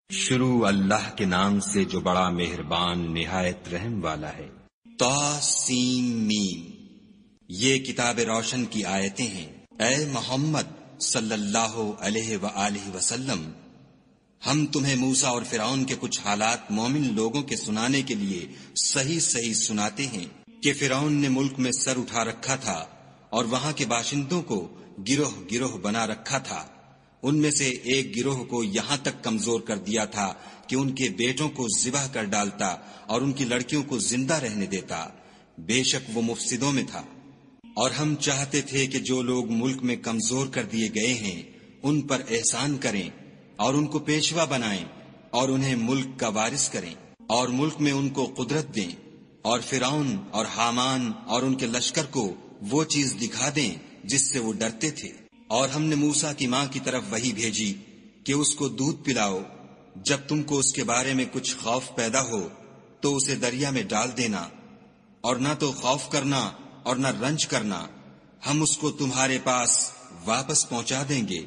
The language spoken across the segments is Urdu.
شروع اللہ کے نام سے جو بڑا مہربان نہایت رحم والا ہے۔ طاسیم، یہ کتاب روشن کی آیتیں ہیں۔ اے محمد صلی اللہ علیہ وآلہ وسلم، ہم تمہیں موسیٰ اور فرعون کے کچھ حالات مومن لوگوں کے سنانے کے لیے صحیح صحیح سناتے ہیں کہ فرعون نے ملک میں سر اٹھا رکھا تھا اور وہاں کے باشندوں کو گروہ گروہ بنا رکھا تھا۔ ان میں سے ایک گروہ کو یہاں تک کمزور کر دیا تھا کہ ان کے بیٹوں کو ذبح کر ڈالتا اور ان کی لڑکیوں کو زندہ رہنے دیتا۔ بے شک وہ مفسدوں میں تھا۔ اور ہم چاہتے تھے کہ جو لوگ ملک میں کمزور کر دیے گئے ہیں ان پر احسان کریں اور ان کو پیشوا بنائیں اور انہیں ملک کا وارث کریں اور ملک میں ان کو قدرت دیں، اور فرعون اور حامان اور ان کے لشکر کو وہ چیز دکھا دیں جس سے وہ ڈرتے تھے۔ اور ہم نے موسیٰ کی ماں کی طرف وحی بھیجی کہ اس کو دودھ پلاؤ، جب تم کو اس کے بارے میں کچھ خوف پیدا ہو تو اسے دریا میں ڈال دینا، اور نہ تو خوف کرنا اور نہ رنج کرنا، ہم اس کو تمہارے پاس واپس پہنچا دیں گے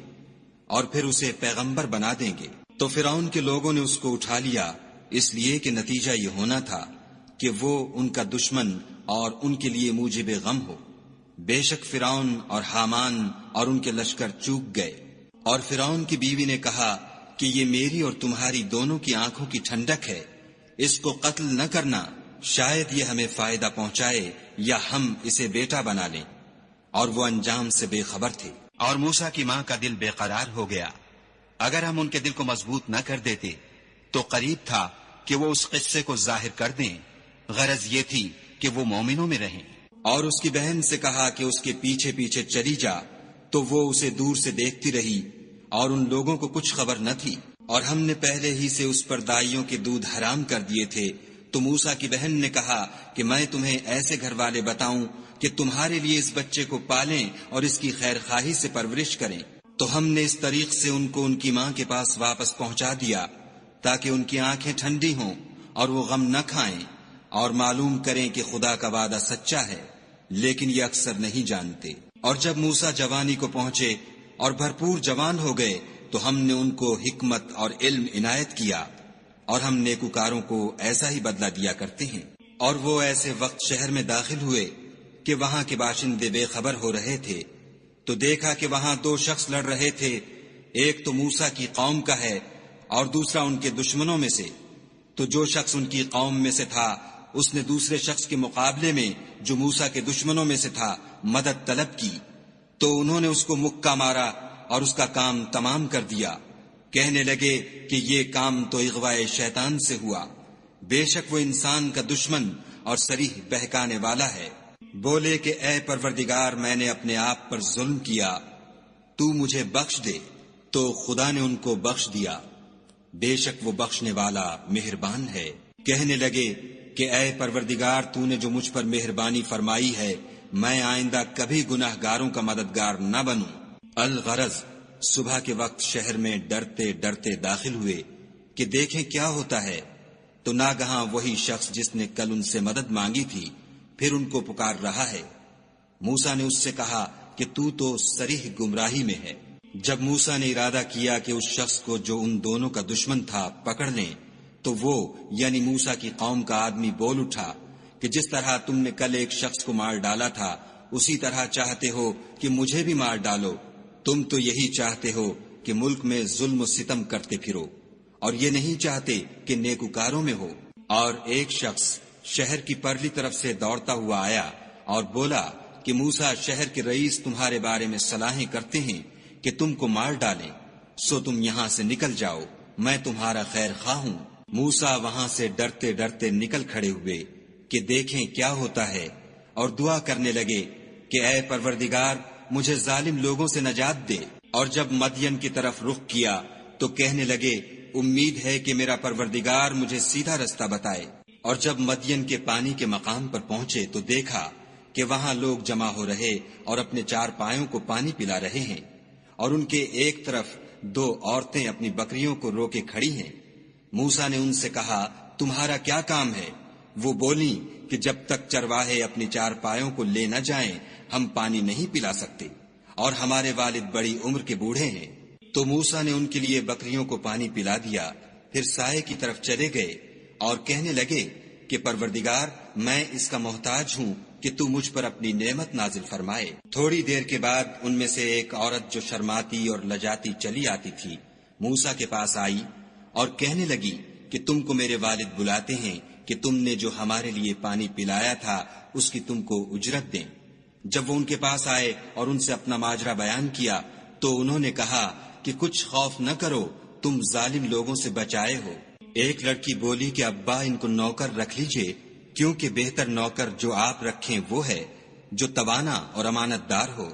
اور پھر اسے پیغمبر بنا دیں گے۔ تو فرعون کے لوگوں نے اس کو اٹھا لیا، اس لیے کہ نتیجہ یہ ہونا تھا کہ وہ ان کا دشمن اور ان کے لیے موجب غم ہو۔ بے شک فرعون اور حامان اور ان کے لشکر چوک گئے۔ اور فرعون کی بیوی نے کہا کہ یہ میری اور تمہاری دونوں کی آنکھوں کی ٹھنڈک ہے، اس کو قتل نہ کرنا، شاید یہ ہمیں فائدہ پہنچائے یا ہم اسے بیٹا بنا لیں۔ اور وہ انجام سے بے خبر تھے۔ اور موسیٰ کی ماں کا دل بے قرار ہو گیا۔ اگر ہم ان کے دل کو مضبوط نہ کر دیتے تو قریب تھا کہ وہ اس قصے کو ظاہر کر دیں، غرض یہ تھی کہ وہ مومنوں میں رہیں۔ اور اس کی بہن سے کہا کہ اس کے پیچھے پیچھے چلی جا، تو وہ اسے دور سے دیکھتی رہی اور ان لوگوں کو کچھ خبر نہ تھی۔ اور ہم نے پہلے ہی سے اس پر دائیوں کے دودھ حرام کر دیے تھے۔ تو موسیٰ کی بہن نے کہا کہ میں تمہیں ایسے گھر والے بتاؤں کہ تمہارے لیے اس بچے کو پالیں اور اس کی خیر خواہی سے پرورش کریں۔ تو ہم نے اس طریق سے ان کو ان کی ماں کے پاس واپس پہنچا دیا تاکہ ان کی آنکھیں ٹھنڈی ہوں اور وہ غم نہ کھائیں اور معلوم کریں کہ خدا کا وعدہ سچا ہے، لیکن یہ اکثر نہیں جانتے۔ اور جب موسیٰ جوانی کو پہنچے اور بھرپور جوان ہو گئے تو ہم نے ان کو حکمت اور علم عنایت کیا، اور ہم نیکوکاروں کو ایسا ہی بدلہ دیا کرتے ہیں۔ اور وہ ایسے وقت شہر میں داخل ہوئے کہ وہاں کے باشندے بے خبر ہو رہے تھے، تو دیکھا کہ وہاں دو شخص لڑ رہے تھے، ایک تو موسیٰ کی قوم کا ہے اور دوسرا ان کے دشمنوں میں سے۔ تو جو شخص ان کی قوم میں سے تھا اس نے دوسرے شخص کے مقابلے میں جو موسیٰ کے دشمنوں میں سے تھا مدد طلب کی، تو انہوں نے اس کو مکہ مارا اور اس کا کام تمام کر دیا۔ کہنے لگے کہ یہ کام تو اغوائے شیطان سے ہوا، بے شک وہ انسان کا دشمن اور صریح بہکانے والا ہے۔ بولے کہ اے پروردگار، میں نے اپنے آپ پر ظلم کیا، تو مجھے بخش دے۔ تو خدا نے ان کو بخش دیا، بے شک وہ بخشنے والا مہربان ہے۔ کہنے لگے کہ اے پروردگار، تو نے جو مجھ پر مہربانی فرمائی ہے، میں آئندہ کبھی گناہ گاروں کا مددگار نہ بنوں۔ الغرض صبح کے وقت شہر میں ڈرتے ڈرتے داخل ہوئے کہ دیکھیں کیا ہوتا ہے، تو ناگہاں وہی شخص جس نے کل ان سے مدد مانگی تھی پھر ان کو پکار رہا ہے۔ موسیٰ نے اس سے کہا کہ تو صریح گمراہی میں ہے۔ جب موسیٰ نے ارادہ کیا کہ اس شخص کو جو ان دونوں کا دشمن تھا پکڑ لیں، تو وہ یعنی موسیٰ کی قوم کا آدمی بول اٹھا کہ جس طرح تم نے کل ایک شخص کو مار ڈالا تھا اسی طرح چاہتے ہو کہ مجھے بھی مار ڈالو۔ تم تو یہی چاہتے ہو کہ ملک میں ظلم و ستم کرتے پھرو، اور یہ نہیں چاہتے کہ نیکوکاروں میں ہو۔ اور ایک شخص شہر کی پرلی طرف سے دوڑتا ہوا آیا اور بولا کہ موسیٰ شہر کے رئیس تمہارے بارے میں صلاحیں کرتے ہیں کہ تم کو مار ڈالیں، سو تم یہاں سے نکل جاؤ، میں تمہارا خیر خواہ ہوں۔ موسیٰ وہاں سے ڈرتے ڈرتے نکل کھڑے ہوئے کہ دیکھیں کیا ہوتا ہے، اور دعا کرنے لگے کہ اے پروردگار، مجھے ظالم لوگوں سے نجات دے۔ اور جب مدین کی طرف رخ کیا تو کہنے لگے امید ہے کہ میرا پروردگار مجھے سیدھا رستہ بتائے۔ اور جب مدین کے پانی کے مقام پر پہنچے تو دیکھا کہ وہاں لوگ جمع ہو رہے اور اپنے چار پایوں کو پانی پلا رہے ہیں، اور ان کے ایک طرف دو عورتیں اپنی بکریوں کو روکے کھڑی ہیں۔ موسیٰ نے ان سے کہا تمہارا کیا کام ہے؟ وہ بولیں کہ جب تک چرواہے اپنی چار پایوں کو لے نہ جائیں ہم پانی نہیں پلا سکتے، اور ہمارے والد بڑی عمر کے بوڑھے ہیں۔ تو موسیٰ نے ان کے لیے بکریوں کو پانی پلا دیا، پھر سائے کی طرف چلے گئے اور کہنے لگے کہ پروردگار میں اس کا محتاج ہوں کہ تو مجھ پر اپنی نعمت نازل فرمائے۔ تھوڑی دیر کے بعد ان میں سے ایک عورت جو شرماتی اور لجاتی چلی آتی تھی موسیٰ کے پاس آئی اور کہنے لگی کہ تم کو میرے والد بلاتے ہیں کہ تم نے جو ہمارے لیے پانی پلایا تھا اس کی تم کو اجرت دیں۔ جب وہ ان کے پاس آئے اور ان سے اپنا ماجرا بیان کیا تو انہوں نے کہا کہ کچھ خوف نہ کرو، تم ظالم لوگوں سے بچائے ہو۔ ایک لڑکی بولی کہ ابا ان کو نوکر رکھ لیجئے، کیونکہ بہتر نوکر جو آپ رکھیں وہ ہے جو توانا اور امانت دار ہو۔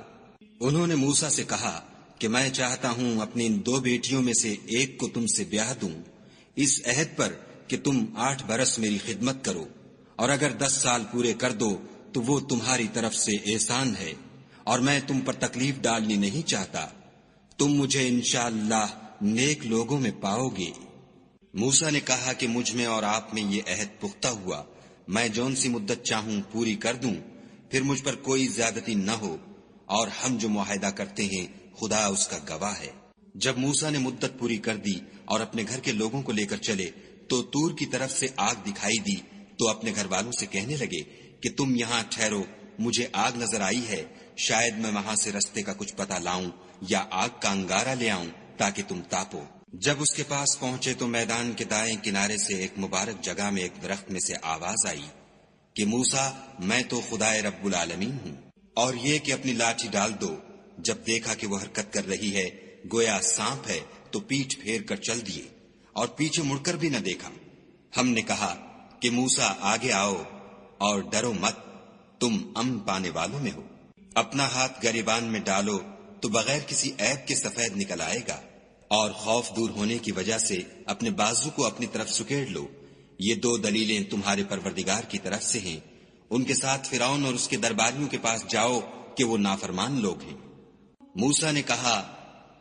انہوں نے موسیٰ سے کہا کہ میں چاہتا ہوں اپنی ان 2 بیٹیوں میں سے ایک کو تم سے بیاہ دوں، اس عہد پر کہ تم 8 برس میری خدمت کرو، اور اگر 10 سال پورے کر دو تو وہ تمہاری طرف سے احسان ہے، اور میں تم پر تکلیف ڈالنی نہیں چاہتا، تم مجھے انشاءاللہ نیک لوگوں میں پاؤ گے۔ موسیٰ نے کہا کہ مجھ میں اور آپ میں یہ عہد پختہ ہوا، میں جون سی مدت چاہوں پوری کر دوں، پھر مجھ پر کوئی زیادتی نہ ہو، اور ہم جو معاہدہ کرتے ہیں خدا اس کا گواہ ہے۔ جب موسیٰ نے مدت پوری کر دی اور اپنے گھر کے لوگوں کو لے کر چلے تو طور کی طرف سے آگ دکھائی دی، تو اپنے گھر والوں سے کہنے لگے کہ تم یہاں ٹھہرو، مجھے آگ نظر آئی ہے، شاید میں وہاں سے رستے کا کچھ پتہ لاؤں یا آگ کا انگارہ لے آؤں تاکہ تم تاپو۔ جب اس کے پاس پہنچے تو میدان کے دائیں کنارے سے ایک مبارک جگہ میں ایک درخت میں سے آواز آئی کہ موسیٰ میں تو خدائے رب العالمین ہوں، اور یہ کہ اپنی لاٹھی ڈال دو۔ جب دیکھا کہ وہ حرکت کر رہی ہے گویا سانپ ہے تو پیٹھ پھیر کر چل دیے اور پیچھے مڑ کر بھی نہ دیکھا۔ ہم نے کہا کہ موسیٰ آگے آؤ اور ڈرو مت، تم امن پانے والوں میں ہو۔ اپنا ہاتھ گریبان میں ڈالو تو بغیر کسی عیب کے سفید نکل آئے گا، اور خوف دور ہونے کی وجہ سے اپنے بازو کو اپنی طرف سکیڑ لو۔ یہ 2 دلیلیں تمہارے پروردگار کی طرف سے ہیں، ان کے ساتھ فرعون اور اس کے درباریوں کے پاس جاؤ کہ وہ نافرمان لوگ ہیں۔ موسیٰ نے کہا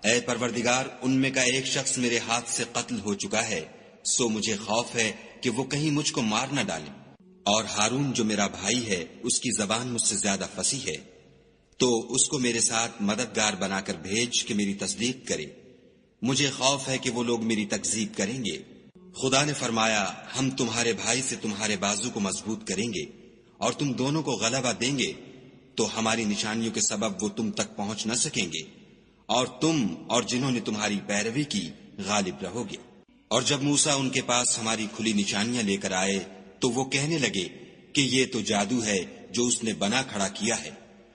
اے پروردگار، ان میں کا ایک شخص میرے ہاتھ سے قتل ہو چکا ہے، سو مجھے خوف ہے کہ وہ کہیں مجھ کو مار نہ ڈالیں، اور ہارون جو میرا بھائی ہے اس کی زبان مجھ سے زیادہ فصیح ہے، تو اس کو میرے ساتھ مددگار بنا کر بھیج کہ میری تصدیق کرے، مجھے خوف ہے کہ وہ لوگ میری تکذیب کریں گے۔ خدا نے فرمایا ہم تمہارے بھائی سے تمہارے بازو کو مضبوط کریں گے اور تم دونوں کو غلبہ دیں گے، تو ہماری نشانیوں کے سبب وہ تم تک پہنچ نہ سکیں گے، اور تم اور جنہوں نے تمہاری پیروی کی غالب رہو گے۔ اور جب موسیٰ ان کے پاس ہماری کھلی نشانیاں لے کر آئے تو وہ کہنے لگے کہ یہ تو جادو ہے جو اس نے بنا کھڑا کیا ہے،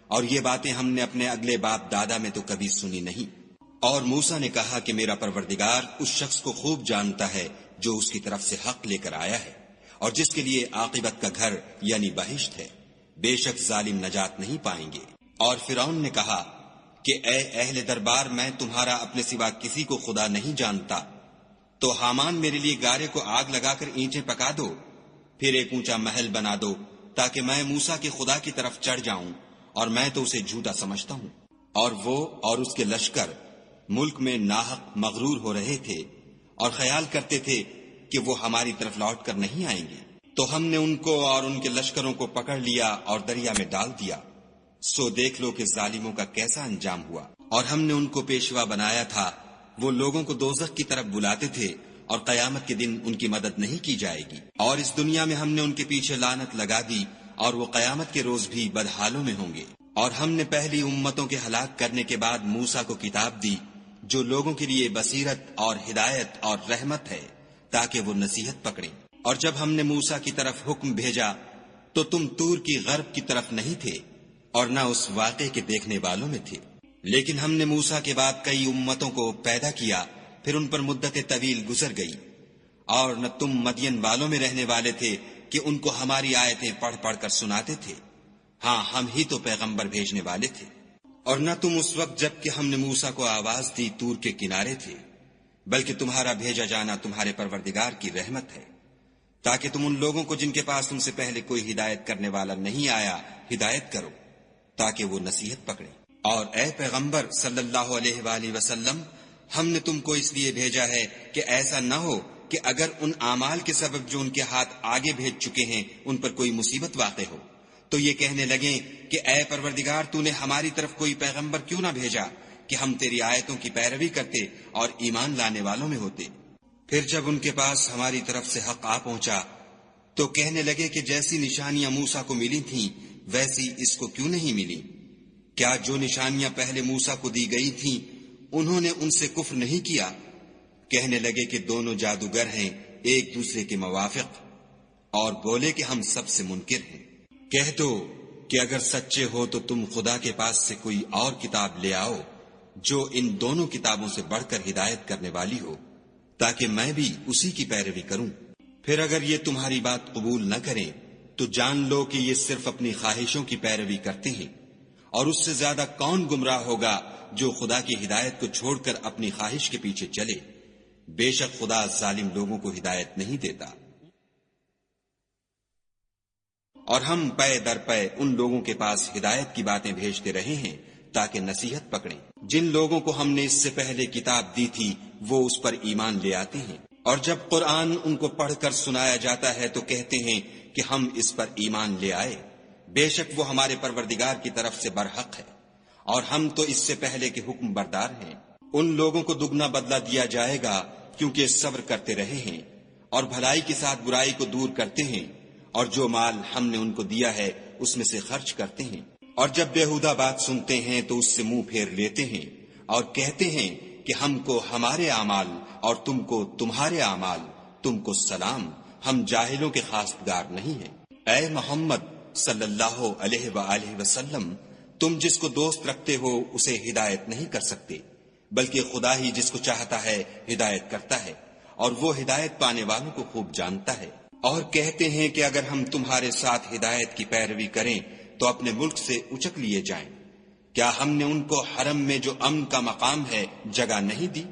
اور یہ باتیں ہم نے اپنے اگلے باپ دادا میں تو کبھی سنی نہیں۔ اور موسیٰ نے کہا کہ میرا پروردگار اس شخص کو خوب جانتا ہے جو اس کی طرف سے حق لے کر آیا ہے، اور جس کے لیے عاقبت کا گھر یعنی بہشت ہے، بے شک ظالم نجات نہیں پائیں گے۔ اور فرعون نے کہا کہ اے اہل دربار، میں تمہارا اپنے سوا کسی کو خدا نہیں جانتا، تو حامان میرے لیے گارے کو آگ لگا کر اینٹیں پکا دو، پھر ایک اونچا محل بنا دو تاکہ میں موسیٰ کے خدا کی طرف چڑھ جاؤں، اور میں تو اسے جھوٹا سمجھتا ہوں۔ اور وہ اور اس کے لشکر ملک میں ناحق مغرور ہو رہے تھے اور خیال کرتے تھے کہ وہ ہماری طرف لوٹ کر نہیں آئیں گے، تو ہم نے ان کو اور ان کے لشکروں کو پکڑ لیا اور دریا میں ڈال دیا۔ سو دیکھ لو کہ ظالموں کا کیسا انجام ہوا۔ اور ہم نے ان کو پیشوا بنایا تھا، وہ لوگوں کو دوزخ کی طرف بلاتے تھے، اور قیامت کے دن ان کی مدد نہیں کی جائے گی۔ اور اس دنیا میں ہم نے ان کے پیچھے لعنت لگا دی، اور وہ قیامت کے روز بھی بدحالوں میں ہوں گے۔ اور ہم نے پہلی امتوں کے ہلاک کرنے کے بعد موسیٰ کو کتاب دی جو لوگوں کے لیے بصیرت اور ہدایت اور رحمت ہے تاکہ وہ نصیحت پکڑیں۔ اور جب ہم نے موسیٰ کی طرف حکم بھیجا تو تم طور کی غرب کی طرف نہیں تھے اور نہ اس واقعے کے دیکھنے والوں میں تھے، لیکن ہم نے موسیٰ کے بعد کئی امتوں کو پیدا کیا، پھر ان پر مدت طویل گزر گئی، اور نہ تم مدین والوں میں رہنے والے تھے کہ ان کو ہماری آیتیں پڑھ پڑھ کر سناتے تھے، ہاں ہم ہی تو پیغمبر بھیجنے والے تھے۔ اور نہ تم اس وقت جب کہ ہم نے موسیٰ کو آواز دی طور کے کنارے تھے، بلکہ تمہارا بھیجا جانا تمہارے پروردگار کی رحمت ہے، تاکہ تم ان لوگوں کو جن کے پاس تم سے پہلے کوئی ہدایت کرنے والا نہیں آیا ہدایت کرو تاکہ وہ نصیحت پکڑیں۔ اور اے پیغمبر صلی اللہ علیہ وآلہ وسلم، ہم نے تم کو اس لیے بھیجا ہے کہ ایسا نہ ہو کہ اگر ان اعمال کے سبب جو ان کے ہاتھ آگے بھیج چکے ہیں ان پر کوئی مصیبت واقع ہو تو یہ کہنے لگیں کہ اے پروردگار تو نے ہماری طرف کوئی پیغمبر کیوں نہ بھیجا کہ ہم تیری آیتوں کی پیروی کرتے اور ایمان لانے والوں میں ہوتے۔ پھر جب ان کے پاس ہماری طرف سے حق آ پہنچا تو کہنے لگے کہ جیسی نشانیاں موسیٰ کو ملی تھیں ویسی اس کو کیوں نہیں ملی؟ کیا جو نشانیاں پہلے موسیٰ کو دی گئی تھیں انہوں نے ان سے کفر نہیں کیا؟ کہنے لگے کہ دونوں جادوگر ہیں ایک دوسرے کے موافق، اور بولے کہ ہم سب سے منکر ہیں۔ کہہ دو کہ اگر سچے ہو تو تم خدا کے پاس سے کوئی اور کتاب لے آؤ جو ان دونوں کتابوں سے بڑھ کر ہدایت کرنے والی ہو، تاکہ میں بھی اسی کی پیروی کروں۔ پھر اگر یہ تمہاری بات قبول نہ کریں تو جان لو کہ یہ صرف اپنی خواہشوں کی پیروی کرتے ہیں، اور اس سے زیادہ کون گمراہ ہوگا جو خدا کی ہدایت کو چھوڑ کر اپنی خواہش کے پیچھے چلے۔ بے شک خدا ظالم لوگوں کو ہدایت نہیں دیتا۔ اور ہم پے در پے ان لوگوں کے پاس ہدایت کی باتیں بھیجتے رہے ہیں تاکہ نصیحت پکڑیں۔ جن لوگوں کو ہم نے اس سے پہلے کتاب دی تھی وہ اس پر ایمان لے آتے ہیں، اور جب قرآن ان کو پڑھ کر سنایا جاتا ہے تو کہتے ہیں کہ ہم اس پر ایمان لے آئے۔ بے شک وہ ہمارے پروردگار کی طرف سے برحق ہے، اور ہم تو اس سے پہلے کے حکم بردار ہیں۔ ان لوگوں کو دگنا بدلہ دیا جائے گا کیونکہ صبر کرتے رہے ہیں اور بھلائی کے ساتھ برائی کو دور کرتے ہیں، اور جو مال ہم نے ان کو دیا ہے اس میں سے خرچ کرتے ہیں۔ اور جب بیہودہ بات سنتے ہیں تو اس سے منہ پھیر لیتے ہیں اور کہتے ہیں کہ ہم کو ہمارے اعمال اور تم کو تمہارے اعمال، تم کو سلام، ہم جاہلوں کے خاستگار نہیں ہیں۔ اے محمد صلی اللہ علیہ وآلہ وسلم، تم جس کو دوست رکھتے ہو اسے ہدایت نہیں کر سکتے، بلکہ خدا ہی جس کو چاہتا ہے ہدایت کرتا ہے، اور وہ ہدایت پانے والوں کو خوب جانتا ہے۔ اور کہتے ہیں کہ اگر ہم تمہارے ساتھ ہدایت کی پیروی کریں تو اپنے ملک سے اچک لیے جائیں۔ کیا ہم نے ان کو حرم میں جو امن کا مقام ہے جگہ نہیں دی،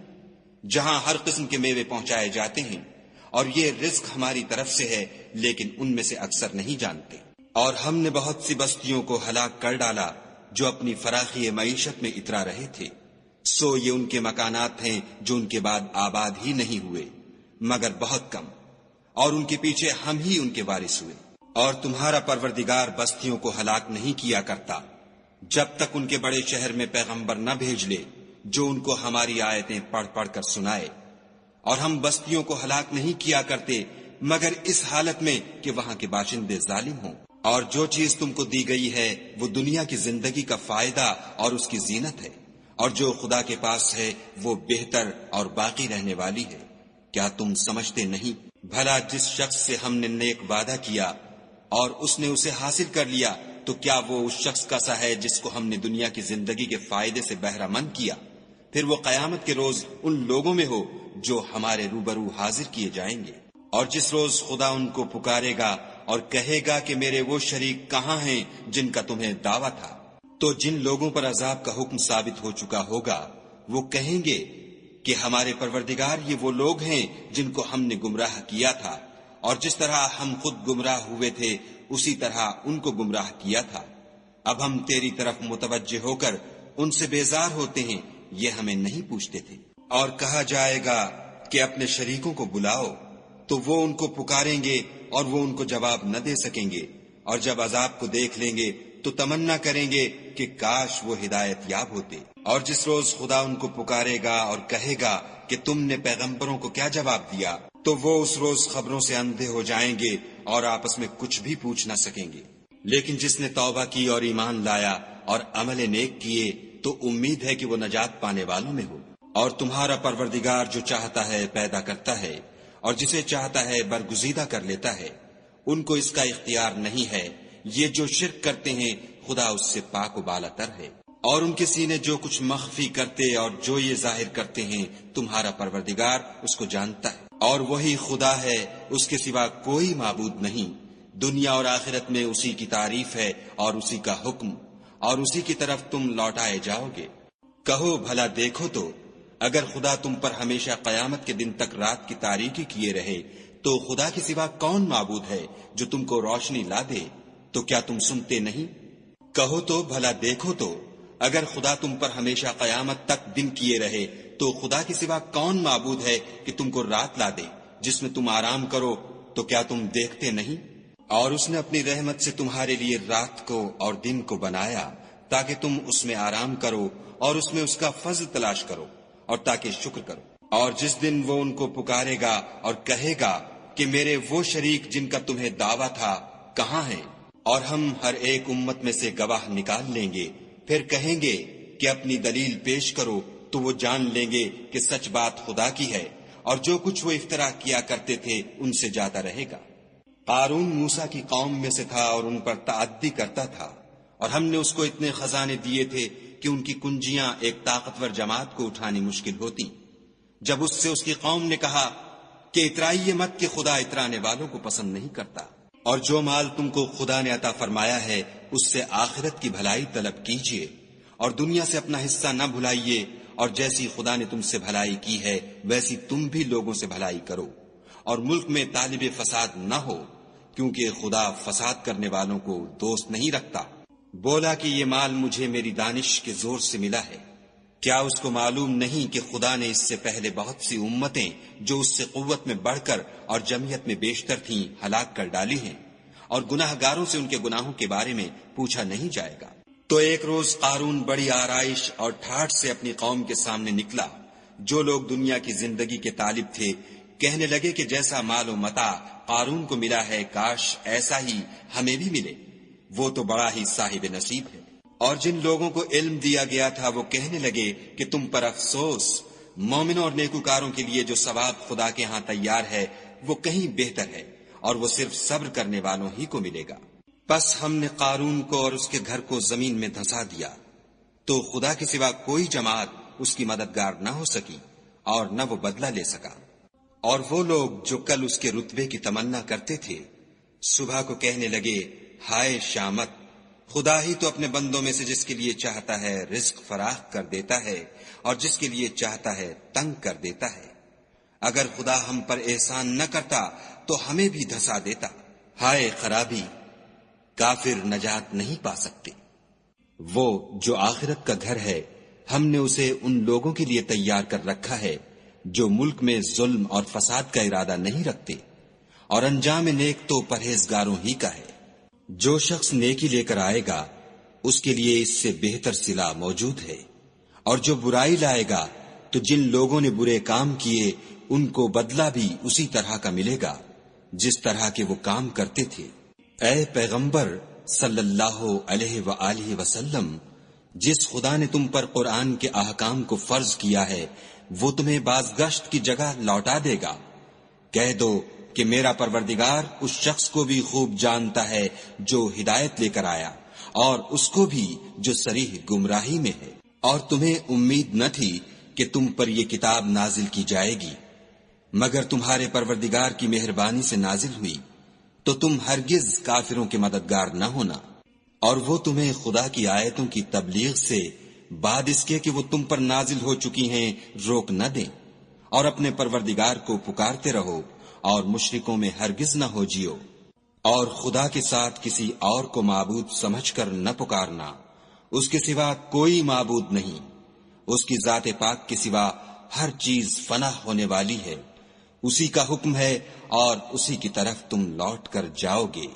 جہاں ہر قسم کے میوے پہنچائے جاتے ہیں، اور یہ رزق ہماری طرف سے ہے لیکن ان میں سے اکثر نہیں جانتے۔ اور ہم نے بہت سی بستیوں کو ہلاک کر ڈالا جو اپنی فراخی معیشت میں اترا رہے تھے، سو یہ ان کے مکانات ہیں جو ان کے بعد آباد ہی نہیں ہوئے مگر بہت کم، اور ان کے پیچھے ہم ہی ان کے وارث ہوئے۔ اور تمہارا پروردگار بستیوں کو ہلاک نہیں کیا کرتا جب تک ان کے بڑے شہر میں پیغمبر نہ بھیج لے جو ان کو ہماری آیتیں پڑھ پڑھ کر سنائے، اور ہم بستیوں کو ہلاک نہیں کیا کرتے مگر اس حالت میں کہ وہاں کے باشندے ظالم ہوں۔ اور جو چیز تم کو دی گئی ہے وہ دنیا کی زندگی کا فائدہ اور اس کی زینت ہے، اور جو خدا کے پاس ہے وہ بہتر اور باقی رہنے والی ہے۔ کیا تم سمجھتے نہیں؟ بھلا جس شخص سے ہم نے نیک وعدہ کیا اور اس نے اسے حاصل کر لیا تو کیا وہ اس شخص کا سا ہے جس کو ہم نے دنیا کی زندگی کے فائدے سے بہرہ مند کیا؟ پھر وہ قیامت کے روز ان لوگوں میں ہو جو ہمارے روبرو حاضر کیے جائیں گے۔ اور جس روز خدا ان کو پکارے گا اور کہے گا کہ میرے وہ شریک کہاں ہیں جن کا تمہیں دعویٰ تھا، تو جن لوگوں پر عذاب کا حکم ثابت ہو چکا ہوگا وہ کہیں گے کہ ہمارے پروردگار یہ وہ لوگ ہیں جن کو ہم نے گمراہ کیا تھا، اور جس طرح ہم خود گمراہ ہوئے تھے اسی طرح ان کو گمراہ کیا تھا۔ اب ہم تیری طرف متوجہ ہو کر ان سے بیزار ہوتے ہیں، یہ ہمیں نہیں پوچھتے تھے۔ اور کہا جائے گا کہ اپنے شریکوں کو بلاؤ، تو وہ ان کو پکاریں گے اور وہ ان کو جواب نہ دے سکیں گے، اور جب عذاب کو دیکھ لیں گے تو تمنا کریں گے کہ کاش وہ ہدایت یاب ہوتے۔ اور جس روز خدا ان کو پکارے گا اور کہے گا کہ تم نے پیغمبروں کو کیا جواب دیا، تو وہ اس روز خبروں سے اندھے ہو جائیں گے اور آپس میں کچھ بھی پوچھ نہ سکیں گے۔ لیکن جس نے توبہ کی اور ایمان لایا اور عمل نیک کیے تو امید ہے کہ وہ نجات پانے والوں میں ہو۔ اور تمہارا پروردگار جو چاہتا ہے پیدا کرتا ہے اور جسے چاہتا ہے برگزیدہ کر لیتا ہے، ان کو اس کا اختیار نہیں ہے۔ یہ جو شرک کرتے ہیں خدا اس سے پاک و بالا تر ہے۔ اور ان کے سینے جو کچھ مخفی کرتے اور جو یہ ظاہر کرتے ہیں تمہارا پروردگار اس کو جانتا ہے۔ اور وہی خدا ہے، اس کے سوا کوئی معبود نہیں۔ دنیا اور آخرت میں اسی کی تعریف ہے اور اسی کا حکم، اور اسی کی طرف تم لوٹائے جاؤ گے۔ کہو بھلا دیکھو تو اگر خدا تم پر ہمیشہ قیامت کے دن تک رات کی تاریکی کیے رہے تو خدا کے سوا کون معبود ہے جو تم کو روشنی لا دے؟ تو کیا تم سنتے نہیں؟ کہو تو بھلا دیکھو تو اگر خدا تم پر ہمیشہ قیامت تک دن کیے رہے تو خدا کے سوا کون معبود ہے کہ تم کو رات لا دے جس میں تم آرام کرو؟ تو کیا تم دیکھتے نہیں؟ اور اس نے اپنی رحمت سے تمہارے لیے رات کو اور دن کو بنایا تاکہ تم اس میں آرام کرو اور اس میں اس کا فضل تلاش کرو اور تاکہ شکر کرو۔ اور جس دن وہ ان کو پکارے گا اور کہے گا کہ میرے وہ شریک جن کا تمہیں دعویٰ تھا کہاں ہیں، اور ہم ہر ایک امت میں سے گواہ نکال لیں گے، پھر کہیں گے کہ اپنی دلیل پیش کرو، تو وہ جان لیں گے کہ سچ بات خدا کی ہے، اور جو کچھ وہ افترا کیا کرتے تھے ان سے جاتا رہے گا۔ قارون موسیٰ کی قوم میں سے تھا اور ان پر تعدی کرتا تھا، اور ہم نے اس کو اتنے خزانے دیے تھے کہ ان کی کنجیاں ایک طاقتور جماعت کو اٹھانی مشکل ہوتی۔ جب اس سے اس کی قوم نے کہا کہ اترائیے مت کہ خدا اترانے والوں کو پسند نہیں کرتا، اور جو مال تم کو خدا نے عطا فرمایا ہے اس سے آخرت کی بھلائی طلب کیجیے، اور دنیا سے اپنا حصہ نہ بھلائیے، اور جیسی خدا نے تم سے بھلائی کی ہے ویسی تم بھی لوگوں سے بھلائی کرو، اور ملک میں طالب فساد نہ ہو، کیونکہ خدا فساد کرنے والوں کو دوست نہیں رکھتا۔ بولا کہ یہ مال مجھے میری دانش کے زور سے ملا ہے، کیا اس کو معلوم نہیں کہ خدا نے اس سے پہلے بہت سی امتیں جو اس سے قوت میں بڑھ کر اور جمعیت میں بیشتر تھیں ہلاک کر ڈالی ہیں، اور گناہ گاروں سے ان کے گناہوں کے بارے میں پوچھا نہیں جائے گا۔ تو ایک روز قارون بڑی آرائش اور ٹھاٹھ سے اپنی قوم کے سامنے نکلا۔ جو لوگ دنیا کی زندگی کے طالب تھے کہنے لگے کہ جیسا مال و متاع قارون کو ملا ہے کاش ایسا ہی ہمیں بھی ملے، وہ تو بڑا ہی صاحب نصیب ہے۔ اور جن لوگوں کو علم دیا گیا تھا وہ کہنے لگے کہ تم پر افسوس، مومنوں اور نیکوکاروں کے لیے جو ثواب خدا کے ہاں تیار ہے وہ کہیں بہتر ہے، اور وہ صرف صبر کرنے والوں ہی کو ملے گا۔ پس ہم نے قارون کو اور اس کے گھر کو زمین میں دھنسا دیا، تو خدا کے سوا کوئی جماعت اس کی مددگار نہ ہو سکی اور نہ وہ بدلہ لے سکا۔ اور وہ لوگ جو کل اس کے رتبے کی تمنا کرتے تھے صبح کو کہنے لگے ہائے شامت، خدا ہی تو اپنے بندوں میں سے جس کے لیے چاہتا ہے رزق فراخ کر دیتا ہے اور جس کے لیے چاہتا ہے تنگ کر دیتا ہے۔ اگر خدا ہم پر احسان نہ کرتا تو ہمیں بھی دھسا دیتا۔ ہائے خرابی، کافر نجات نہیں پا سکتے۔ وہ جو آخرت کا گھر ہے ہم نے اسے ان لوگوں کے لیے تیار کر رکھا ہے جو ملک میں ظلم اور فساد کا ارادہ نہیں رکھتے، اور انجام نیک تو پرہیزگاروں ہی کا ہے۔ جو شخص نیکی لے کر آئے گا اس کے لیے اس سے بہتر صلہ موجود ہے، اور جو برائی لائے گا تو جن لوگوں نے برے کام کیے ان کو بدلہ بھی اسی طرح کا ملے گا جس طرح کے وہ کام کرتے تھے۔ اے پیغمبر صلی اللہ علیہ وآلہ وسلم، جس خدا نے تم پر قرآن کے احکام کو فرض کیا ہے وہ تمہیں بازگشت کی جگہ لوٹا دے گا۔ کہہ دو کہ میرا پروردگار اس شخص کو بھی خوب جانتا ہے جو ہدایت لے کر آیا، اور اس کو بھی جو صریح گمراہی میں ہے۔ اور تمہیں امید نہ تھی کہ تم پر یہ کتاب نازل کی جائے گی مگر تمہارے پروردگار کی مہربانی سے نازل ہوئی، تو تم ہرگز کافروں کے مددگار نہ ہونا، اور وہ تمہیں خدا کی آیتوں کی تبلیغ سے بعد اس کے کہ وہ تم پر نازل ہو چکی ہیں روک نہ دیں، اور اپنے پروردگار کو پکارتے رہو اور مشرکوں میں ہرگز نہ ہو جیو، اور خدا کے ساتھ کسی اور کو معبود سمجھ کر نہ پکارنا، اس کے سوا کوئی معبود نہیں، اس کی ذات پاک کے سوا ہر چیز فنا ہونے والی ہے، اسی کا حکم ہے اور اسی کی طرف تم لوٹ کر جاؤ گے۔